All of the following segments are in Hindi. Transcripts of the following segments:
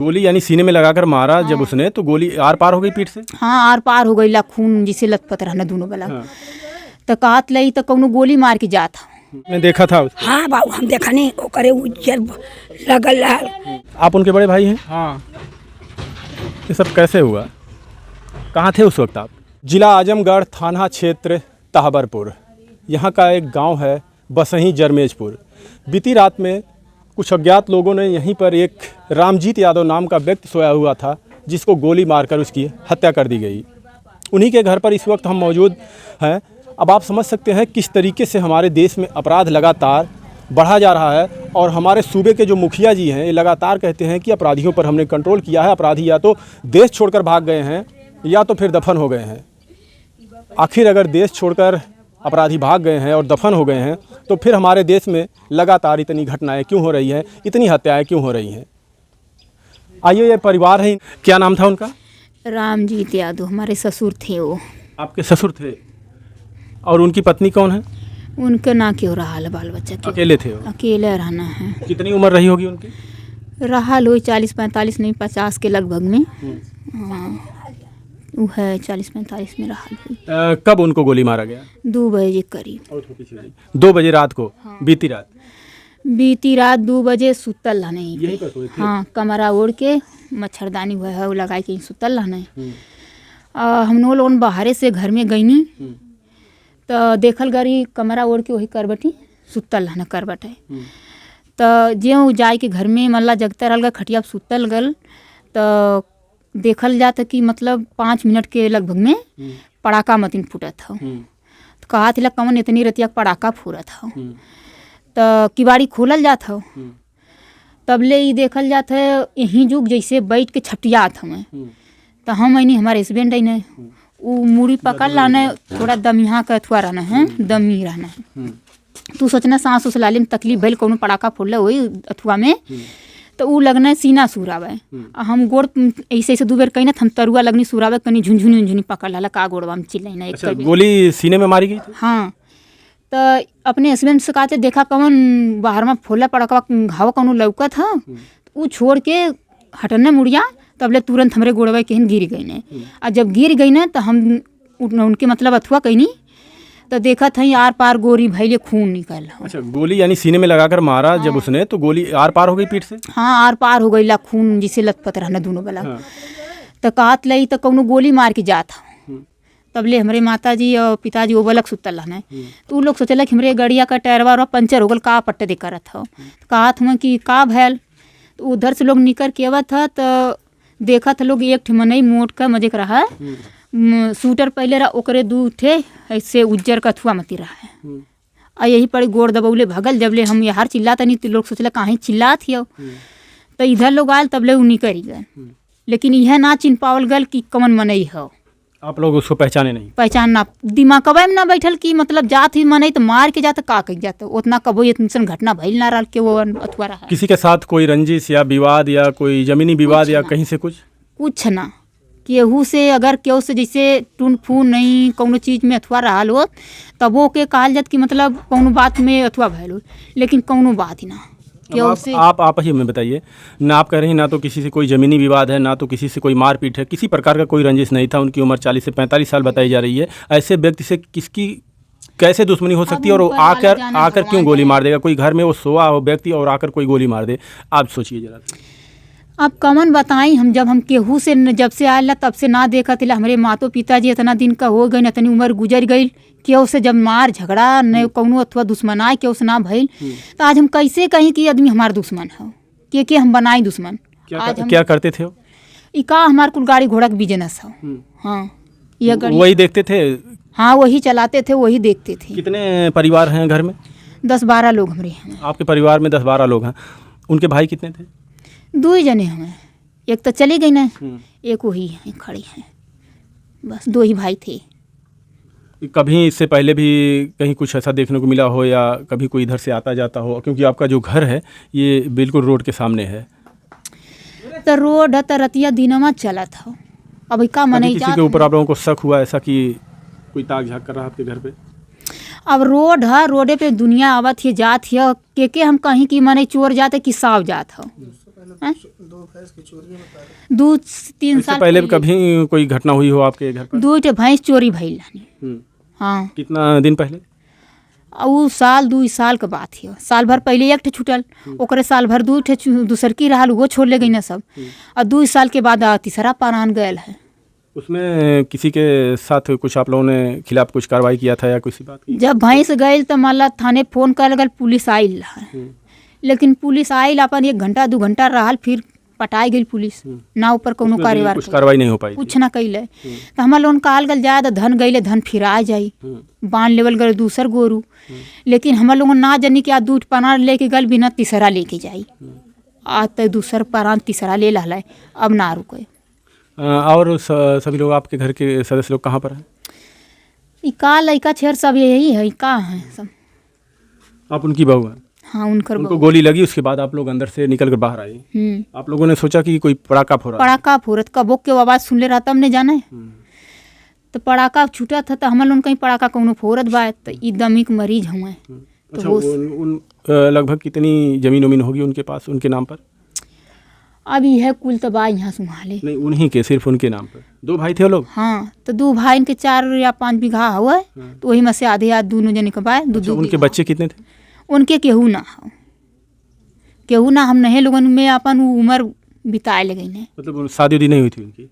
गोली यानी सीने में लगाकर मारा जब उसने, तो गोली आर पार हो गई पीठ से? हाँ, आर पार हो गई ला, खून जिसे लथपथ रहना दोनों वाला। तो कहत लई तो कौनो गोली मार के जात। मैं देखा था उसको। हाँ बाबू, हम देखा नहीं, ओकरे उज्जर लगल है। आप उनके बड़े भाई हैं? हाँ। ये सब कैसे हुआ? कहाँ थे उस वक्त आप? जिला आजमगढ़, थाना क्षेत्र तहबरपुर, यहाँ का एक गांव है बसही जरमेजपुर। बीती रात में कुछ अज्ञात लोगों ने यहीं पर एक रामजीत यादव नाम का व्यक्ति सोया हुआ था, जिसको गोली मारकर उसकी हत्या कर दी गई। उन्हीं के घर पर इस वक्त हम मौजूद हैं। अब आप समझ सकते हैं किस तरीके से हमारे देश में अपराध लगातार बढ़ा जा रहा है, और हमारे सूबे के जो मुखिया जी हैं ये लगातार कहते हैं कि अपराधियों पर हमने कंट्रोल किया है, अपराधी या तो देश छोड़कर भाग गए हैं या तो फिर दफन हो गए हैं। आखिर अगर देश छोड़कर अपराधी भाग गए हैं और दफन हो गए हैं, तो फिर हमारे देश में लगातार इतनी घटनाएं क्यों हो रही हैं, इतनी हत्याएं क्यों हो रही हैं? आइए, ये परिवार है। क्या नाम था उनका? रामजीत यादव हमारे ससुर थे। वो आपके ससुर थे? और उनकी पत्नी कौन है? उनका ना क्यों रहा बाल बच्चा के, अकेले थे वो? अकेले रहना है। कितनी उम्र रही होगी उनकी? रहा लो 40-45 नहीं 50 के लगभग में। हाँ, वो है 40-45 में रहा। कब उनको गोली मारा गया? 2 बजे करीब। 2 बजे रात को? हाँ। बीती रात 2 बजे सुतल रहने। यहीं पर सोए थे? हाँ, कमरा ओढ़ के मच्छरदानी हुआ है वो लगाई के सुतल रहने। हम लोग बाहरे से घर में गईनी तो देखल गरी कमरा ओढ़ के वही करबटी सुतल रहना करबट है। तो ज्यों जाए के घर में मल्ला जगता रहल खटिया सुतल गल, तो देखल जाता कि मतलब 5 मिनट के लगभग में पड़ाका मतीन फूटा था। तो कहा था कौन इतनी रतिया पड़ाका फूरा था। तो किवाड़ी खोलल जात हो, तब ले ही देखल जात है यहीं जुग जैसे बैठ के छटियात हमें। तो हम नहीं, हमारे हस्बैंड आई नहीं, वो मूड़ी पकड़ लाना, थोड़ा दमिया का अथुआ रहना है, दमी रहना है। तू सोचना सांस उस लाले में तकलीफ भैल, कौन पड़ाका फोड़ल वही अथुआ में, तो वो लगना सीना सुरावे। हम गोड़ ऐसे ऐसे 2 बेर कहीं ना हम तरुआ लगनी सुरावे, कहीं झुनझुनी पकड़ ला का गोड़वा में चिल्लाना। अच्छा, गोली सीने में मारी गई थी? हाँ। तो अपने हस्बैंड से कहते देखा कौन बाहर में फोला पड़ाका घाव कौन लौका था, वो छोड़ के हटने मुड़िया, तब ले तुरंत हमारे गोड़वा कहीं गिर गई ने। और जब गिर गई ना तो हम उनके मतलब अथुआ कहीं तो देखा था आर पार गोरी भैले खून निकल। अच्छा, गोली यानी सीने में लगाकर मारा जब उसने, तो गोली आर पार हो गई पीठ से? हाँ, आर पार हो गई ला, खून जिसे लथपथ रहना दोनों वाला। तो कहत लई तो कौनो गोली मार के जात। तब ले हमारे माता जी और पिताजी वो बलक सुतल रहना। तो वो लोग सोचल कि हमारे गाड़िया का टायरवा और पंचर हो गल, का पट्टे दे करत हो। कहत हुआ कि का भैल। तो उधर से लोग निकल के आवत था, तो देखा था लोग एक ठमनई मोट का मजे रहा है, सूटर पहले रहा, ओकरे 2 ठे ऐसे उज्जर का अथुआ मती रहा है। और यही पर गोड़ दबौले भगल। जब ले हम यार चिल्लाता नहीं तो लोग सोचला कहीं चिल्लात हियो। तो इधर लोग आयल, तब ले उ निकल गए, लेकिन यह ना चिन्ह पावल गल कि कौन मनई हो। आप लोग उसको पहचाने नहीं? पहचानना दिमाग कब में ना बैठल कि मतलब जात ही मनई तो मार के जाता का कह जाता, उतना कबो इतनी घटना भइल ना रहा कि वो अथुआ रहा। किसी के साथ कोई रंजिश या विवाद या कोई जमीनी विवाद या कहीं से कुछ ना, केहू से अगर केहू से जैसे टून फून नहीं कौनो चीज़ में अथुआ रहा हो, तब वो के कहल जात कि मतलब कौनो बात में अथुआ भैल हो, लेकिन कौनो बात ही ना केहू से। आप ही हमें बताइए ना, आप कह रही हैं ना तो किसी से कोई ज़मीनी विवाद है, ना तो किसी से कोई मारपीट है, किसी प्रकार का कोई रंजिश नहीं था। उनकी उम्र 40 से 45 साल बताई जा रही है। ऐसे व्यक्ति से किसकी कैसे दुश्मनी हो सकती है, और आकर क्यों गोली मार देगा? कोई घर में वो सोआ हो व्यक्ति और आकर कोई गोली मार दे, आप सोचिए जरा। अब कमन बताई, हम जब हम केहू से जब से आयल तब से ना देखा थिला। हमारे मातो पिताजी इतना दिन का हो गई, इतनी उम्र गुजर गई, केहू से जब मार झगड़ा न कौनो अथवा दुश्मनाई केहू से ना भइल, तो आज हम कैसे कहीं कि आदमी हमार दुश्मन हो, के हम बनाई दुश्मन। क्या करते थे वो? इका हमार कुल गाड़ी घोड़ा के बिजनेस हो। हाँ, ये वही देखते थे? हाँ, वही चलाते थे, वही देखते थे। कितने परिवार हैं घर में? 10-12 लोग हमारे हैं। आपके परिवार में 10-12 लोग हैं। उनके भाई कितने थे? 2 ही जने हमें, एक तो चली गई ना, एक वही है खड़ी है, बस 2 ही भाई थे। कभी इससे पहले भी कहीं कुछ ऐसा देखने को मिला हो, या कभी कोई इधर से आता जाता हो? क्योंकि आपका जो घर है ये बिल्कुल रोड के सामने है। तो रोड है तो रतिया दिनमा चला था। अब का मने किसी के ऊपर आप लोगों को शक हुआ ऐसा कि कोई ताक झाक कर रहा आपके घर पे? अब रोड है, रोडे पे दुनिया आवत है जात है, के हम कहीं की मने चोर जाते कि साव जात हो। हाँ? 2-3 इससे साल पहले भी कभी कोई घटना हुई हो आपके घर पर? 2 भैंस चोरी भइल रहनी। हाँ, कितना दिन पहले? उ साल 2 साल के बात है। साल भर पहले एक ठे छूटल, ओकरे साल भर 2 ठे दूसर की रहल, वो छोड़ ले गई ना सब। और 2 साल के बाद तीसरा पारान गयल है। उसमें किसी के साथ कुछ आप लोगों ने खिलाफ कुछ कार्रवाई किया था या किसी बात की? जब भैंस गई तो मान ला थाने फोन कर लगल, पुलिस आइल रहा। लेकिन पुलिस आइल अपन 1 घंटा 2 घंटा रहल, फिर पटाई गई पुलिस ना, ऊपर कोनो उसमें भी कुछ कार्यवाही कार्रवाई नहीं हो पाई थी? कुछ ना कैले। तो हमार लोगन कहल गल जाए तो धन गईले, धन फिर आ जाई, बांध लेवल गए दूसर गोरू। लेकिन हमार लोगन ना जानी कि आज 2 पाना लेके गल, बिना तीसरा लेके जाई। आज तो दूसर पारान तीसरा ले लहला, अब ना रुके। और सभी लोग आपके घर के सदस्य लोग कहाँ पर हैं? ई का लइका छेर सब यही है, का है सब। आप उनकी बहू हैं? हाँ, उनकर उनको गोली लगी, उसके बाद आप लोग अंदर से निकल कर बाहर आए। आप लोगों ने सोचा कि कोई पड़ाका फोड़ा? पड़ाका फोरत कबो के आवाज़ सुन ले रहा तब ने जाने। तो पड़ाका छूटा था तो हम लोग कहीं पड़ाका कौनो फोरत बा, तो ई दमी के मरीज हुए। अच्छा, उन लगभग कितनी जमीन उमीन होगी उनके पास, उनके नाम पर? अब यह कुल तो बा यहाँ संभाले। नहीं, उन्हीं के, सिर्फ उनके नाम पर? 2 भाई थे वो लोग? हाँ, तो 2 भाई के 4 या 5 बीघा हुआ, तो वही में से आधे दोनों जने के बाय 2-2। उनके बच्चे कितने थे? उनके केहू ना हो, केहू ना। हम नहीं लोगन में अपन उम्र बिताए ले गई ने। मतलब शादी उदी नहीं हुई थी उनकी?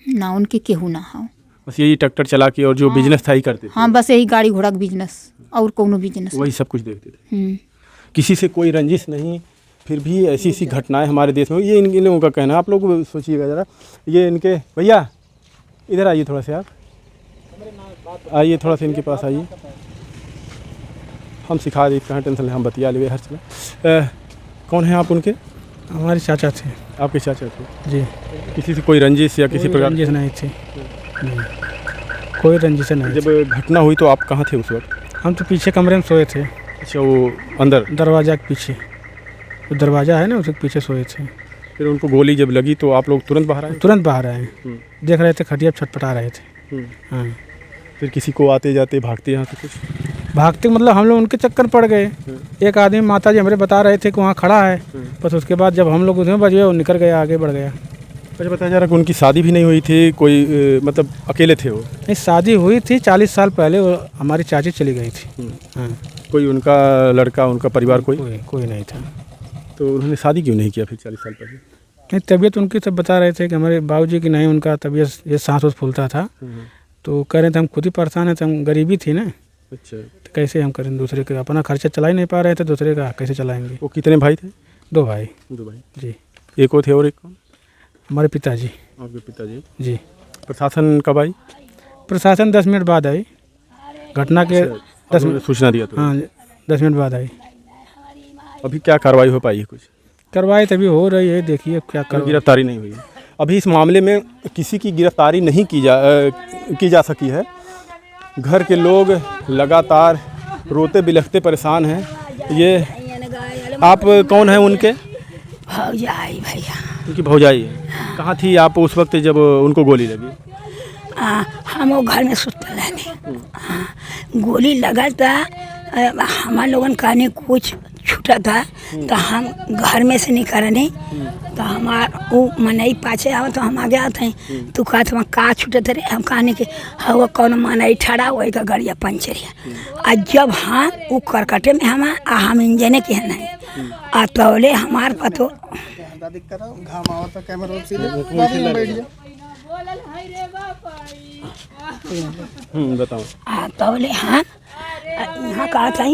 ना, उनके केहू ना हो। बस यही ट्रैक्टर चला के और जो बिजनेस था ही करते थे? हाँ, बस यही गाड़ी घोड़ा का बिजनेस, और कोनो बिजनेस वही सब कुछ देखते थे। नहीं। किसी से कोई रंजिश नहीं, फिर भी ऐसी ऐसी घटनाएं हमारे देश में, ये इन लोगों का कहना है। आप लोग सोचिएगा ज़रा, ये इनके भैया इधर आइए थोड़ा से, आप आइए थोड़ा सा इनके पास आइए, हम सिखा दें, कहाँ टेंशन है, हम बतिया ले हर समय। कौन है आप उनके? हमारे चाचा थे। आपके चाचा थे जी। किसी से कोई रंजिश या किसी प्रकार? रंजिश नहीं थी, नहीं, कोई रंजिश नहीं। जब घटना हुई तो आप कहाँ थे उस वक्त? हम तो पीछे कमरे में सोए थे। अच्छा, वो अंदर दरवाजा के पीछे, वो दरवाजा है ना, उसके पीछे सोए थे। फिर उनको गोली जब लगी तो आप लोग तुरंत बाहर आए? तुरंत बाहर आए, देख रहे थे खटिया पे छटपटा रहे थे। हाँ, फिर किसी को आते जाते भागते यहाँ से कुछ? भागते मतलब हम लोग उनके चक्कर पड़ गए। एक आदमी माता जी हमारे बता रहे थे कि वहाँ खड़ा है, बस उसके बाद जब हम लोग उसमें बजे वो निकल गया, आगे बढ़ गया। अच्छा, बताया जा रहा कि उनकी शादी भी नहीं हुई थी कोई, मतलब अकेले थे वो? नहीं, शादी हुई थी 40 साल पहले, वो हमारी चाची चली गई थी। हाँ, कोई उनका लड़का, उनका परिवार कोई कोई नहीं था। तो उन्होंने शादी क्यों नहीं किया फिर 40 साल पहले? नहीं, तबीयत उनकी सब बता रहे थे कि हमारे बाबूजी की नहीं, उनका तबीयत ये सांस उस फूलता था, तो कह रहे थे हम खुद ही परेशान हैं, तो हम गरीबी थी ना। अच्छा, तो कैसे हम करें, दूसरे का अपना खर्चा चला ही नहीं पा रहे थे, दूसरे का कैसे चलाएंगे। वो कितने भाई थे? 2 भाई। 2 भाई जी। एक वो थे और एक कौन? हमारे पिताजी। आपके पिताजी? जी। प्रशासन कब आई? प्रशासन 10 मिनट बाद आई, घटना के 10 मिनट सूचना दिया तो? हाँ, 10 मिनट बाद आई। अभी क्या कार्रवाई हो पाई है? कुछ कार्रवाई तभी हो रही है, देखिए क्या कर। गिरफ्तारी नहीं हुई है अभी इस मामले में, किसी की गिरफ्तारी नहीं की जा सकी है। घर के लोग लगातार रोते बिलखते परेशान हैं। ये आप कौन हैं उनके? भौजाई भैया। उनकी भौजाई है। कहाँ थी आप उस वक्त जब उनको गोली लगी? हम वो घर में सुतल रहने, गोली लगल था, हमारे लोगन कहने कुछ छूटा था, तो हम घर में से निकलने, तो हमार वो मनई पाछे आवा, तो हम आगे आते हैं, तो कहते वहाँ का छूटे थे, हम कहने के हवा कौन मनई ठड़ा वही का गाड़िया पंचरिया। आ जब हम वो करकटे में हम इंजने के है नहीं, आ तौले हमार पतो बताओ। तौले हम यहाँ कहा था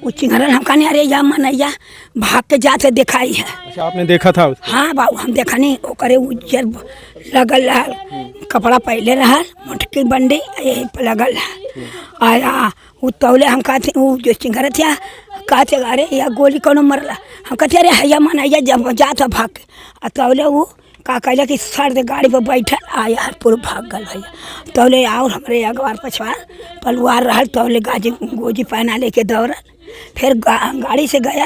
वो चिंगरल, हम कहने अरे या मनैया भाग के जाते दिखाई है। अच्छा, आपने देखा था उसको? हाँ बाबू, हम देखा नहीं, ओकरे उज्जर लगल रहा, कपड़ा पहले रहा, मोटकी बंडी यही पर लगल रहा। आया वो तौले हम कहते वो जो चिंगर थे, कहते अरे या गोली कौन मरला, हम कहते अरे हैया मनैया जब जाता भाग के, तौले वो का कहला कि सर दे गाड़ी पर बैठल आया पूरा भाग गल भैया। तौले और हमारे अगवार पछवार पलवार रहा, तौले गाजी गोजी पहना लेके दौड़ल, फिर गाड़ी से गया,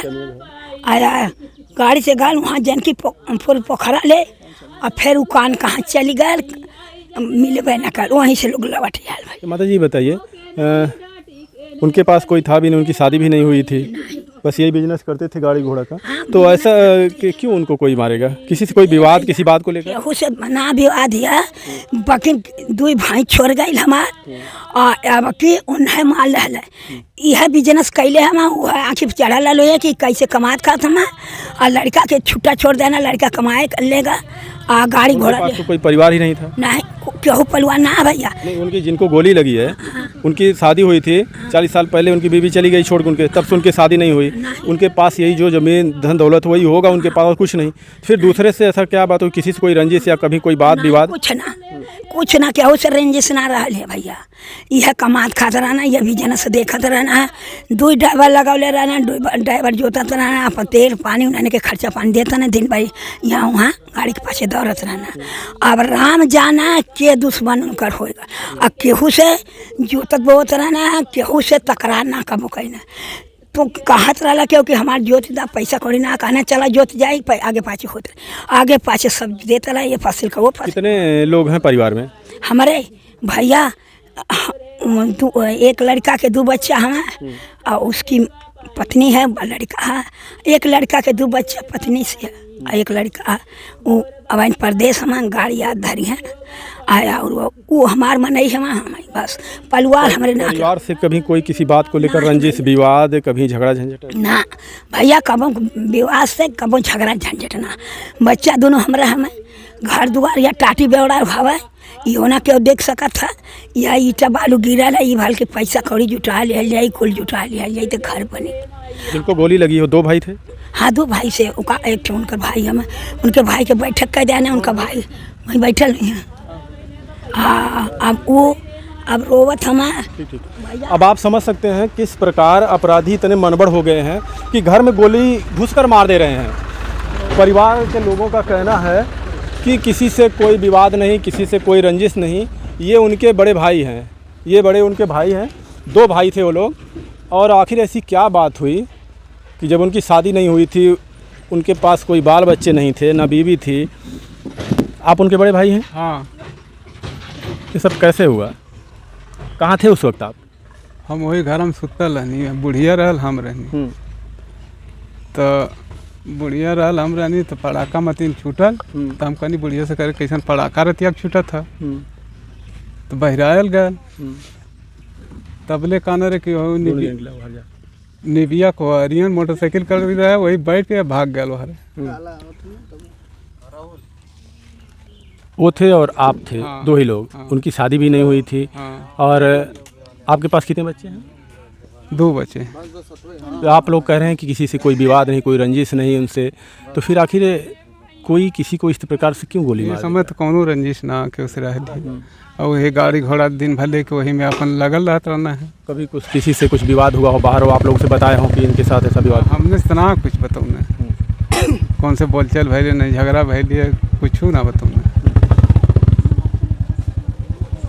आया गाड़ी से गया वहाँ जनकी पोखरा ले, और फिर वो कान कहाँ चली गए, मिलबे न कर, वहीं से लोग लौट गया भाई। माता जी बताइए, उनके पास कोई था भी नहीं, उनकी शादी भी नहीं हुई थी? बस यही बिजनेस करते थे गाड़ी घोड़ा का। तो ऐसा कि क्यों उनको कोई मारेगा? किसी से कोई विवाद किसी बात को लेकर? केहू से ना विवाद है, बाकी दुई भाई छोड़ गए हमार और अब कि उन्हें माल रहा यह बिजनेस कैले हम आँखी पर चढ़ा लो है कि कैसे कमात खात हम और लड़का के छुट्टा छोड़ देना, लड़का कमाए कर लेगा आ गाड़ी घोड़ा। तो कोई परिवार ही नहीं था? नहीं केहू परिवार ना भैया। नहीं, उनकी जिनको गोली लगी है उनकी शादी हुई थी 40 साल पहले, उनकी बीवी चली गई छोड़ के उनके, तब से उनकी शादी नहीं हुई। उनके पास यही जो ज़मीन धन दौलत वही होगा उनके पास और कुछ नहीं। फिर दूसरे से ऐसा क्या बात हो, किसी से कोई रंजिश या कभी कोई बात विवाद? कुछ ना केहू से रंजिश ना रहा है भैया। यह कमात खात रहना, यह बिजनेस देखत रहना, दो ड्राइवर लगौले रहना, ड्राइवर जोतत रहना, अपन तेल पानी उन्होंने के खर्चा पानी देता ना, दिन भर यहाँ वहाँ गाड़ी के पाछे दौड़त रहना। अब राम जाना के दुश्मन उनकर होएगा। अब केहू से जोतत बोत रहना, केहू से तकरार ना कबो कहना। तो कहत रहा क्योंकि हमारे जोत दा पैसा कौड़ी ना कहना, चला जोत जाए आगे पाछे होते, आगे पाछे सब देता रहा, ये फसल का वो फसल। कितने लोग हैं परिवार में? हमारे भैया एक लड़का के 2 बच्चा हमें और उसकी पत्नी है, लड़का है। एक लड़का के 2 बच्चा पत्नी से और एक लड़का वो अब प्रदेश हमारे गाड़ी याद धरी है आया और वो हमार मन नहीं है हमारे बस परिवार हमारे ना। परिवार से कभी कोई किसी बात को लेकर रंजिश विवाद, कभी झगड़ा झंझट? ना भैया, कबो विवाद से कबो झगड़ा झंझट ना। बच्चा दोनों हमारा हमें घर दुआर या टाटी बेवड़ा भावे यो ना क्यों देख सका था, या ईटा बालू गिरा है, ये भाल के पैसा कौड़ी जुटा लिया जाए, कुल जुटा लिया जाए तो घर बने। जिनको गोली लगी हो 2 भाई थे? हाँ 2 भाई से, उनका एक थे उनका भाई हमें, उनके भाई के बैठक कर देना, उनका भाई वहीं बैठल नहीं है। अब वो अब रोवत हमारे। अब आप समझ सकते हैं किस प्रकार अपराधी इतने मनबड़ हो गए हैं कि घर में गोली घुसकर मार दे रहे हैं। परिवार के लोगों का कहना है कि किसी से कोई विवाद नहीं, किसी से कोई रंजिश नहीं, ये उनके बड़े भाई हैं, ये बड़े उनके भाई हैं, 2 भाई थे वो लोग। और आखिर ऐसी क्या बात हुई कि जब उनकी शादी नहीं हुई थी, उनके पास कोई बाल बच्चे नहीं थे, ना बीवी थी। आप उनके बड़े भाई हैं? हाँ। ये सब कैसे हुआ? कहाँ थे उस वक्त आप? हम वही घर में सुतल रहनी, बुढ़िया रहल हम रहनी, तो बुढ़िया रहल हम रहनी तो पड़ाका मतीन छूटल, तो हम कहनी बुढ़िया से करे कैसन पड़ाका रहती अब छूटा था, तो बहरायल गए। तबले कान रे कि निबिया को अरियन मोटरसाइकिल कर रहा है, वही बैठ के भाग गए वहाँ। वो थे और आप थे? हाँ। 2 ही लोग? हाँ। उनकी शादी भी नहीं हुई थी। हाँ। और आपके पास कितने बच्चे हैं? 2 बच्चे। तो आप लोग कह रहे हैं कि किसी से कोई विवाद नहीं, कोई रंजिश नहीं उनसे, तो फिर आखिर कोई किसी को इस प्रकार से क्यों गोली मारी? समय तो कोनो रंजिश ना के उस रही, और वही गाड़ी घोड़ा दिन भर लेके वही में अपन लगल रहता रहना है। कभी कुछ किसी से कुछ विवाद हुआ हो बाहर हो, आप लोगों से बताए हो कि इनके साथ ऐसा विवाद? हमने तना कुछ बताऊँ कौन से बोलचाल भैले नहीं, झगड़ा भैले कुछ ना बताऊँ।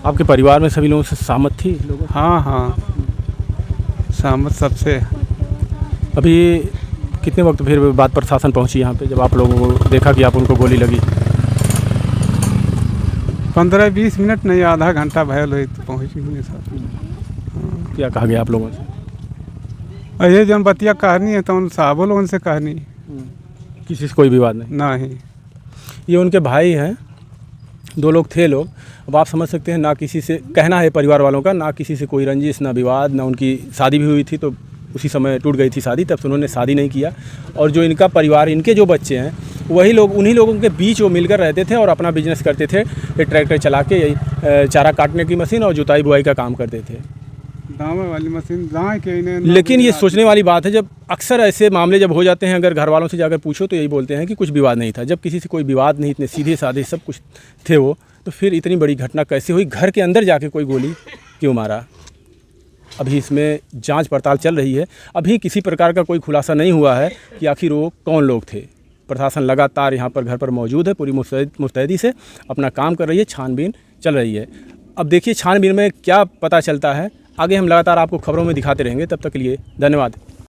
आपके परिवार में सभी लोगों से सहमत थी लोगों? हाँ हाँ, सहमत सबसे। अभी कितने वक्त फिर बात प्रशासन पहुंची यहाँ पे, जब आप लोगों को देखा कि आप उनको गोली लगी? 15-20 मिनट नहीं, आधा घंटा भयल हुई तो पहुँच गई सब। क्या कहा गया आप लोगों से? ये जन बतिया कहनी है तो उन साहबों लोगों से कहनी, किसी से कोई विवाद नहीं? नहीं। ये उनके भाई हैं, 2 लोग थे लोग। अब आप समझ सकते हैं, ना किसी से कहना है परिवार वालों का, ना किसी से कोई रंजिश, ना विवाद, ना उनकी शादी भी हुई थी तो उसी समय टूट गई थी शादी, तब से उन्होंने शादी नहीं किया। और जो इनका परिवार, इनके जो बच्चे हैं, वही लोग, उन्हीं लोगों के बीच वो मिलकर रहते थे और अपना बिजनेस करते थे। ये ट्रैक्टर चला के यही चारा काटने की मशीन और जुताई बुआई का काम करते थे। दावे वाली मशीन दाएं के इन्हें। लेकिन ये सोचने वाली बात है, जब अक्सर ऐसे मामले जब हो जाते हैं, अगर घर वालों से जाकर पूछो तो यही बोलते हैं कि कुछ विवाद नहीं था। जब किसी से कोई विवाद नहीं, इतने सीधे साधे सब कुछ थे वो, तो फिर इतनी बड़ी घटना कैसे हुई? घर के अंदर जाके कोई गोली क्यों मारा? अभी इसमें जांच पड़ताल चल रही है। अभी किसी प्रकार का कोई खुलासा नहीं हुआ है कि आखिर वो कौन लोग थे। प्रशासन लगातार यहाँ पर घर पर मौजूद है, पूरी मुस्तैदी से अपना काम कर रही है, छानबीन चल रही है। अब देखिए छानबीन में क्या पता चलता है, आगे हम लगातार आपको खबरों में दिखाते रहेंगे। तब तक के लिए धन्यवाद।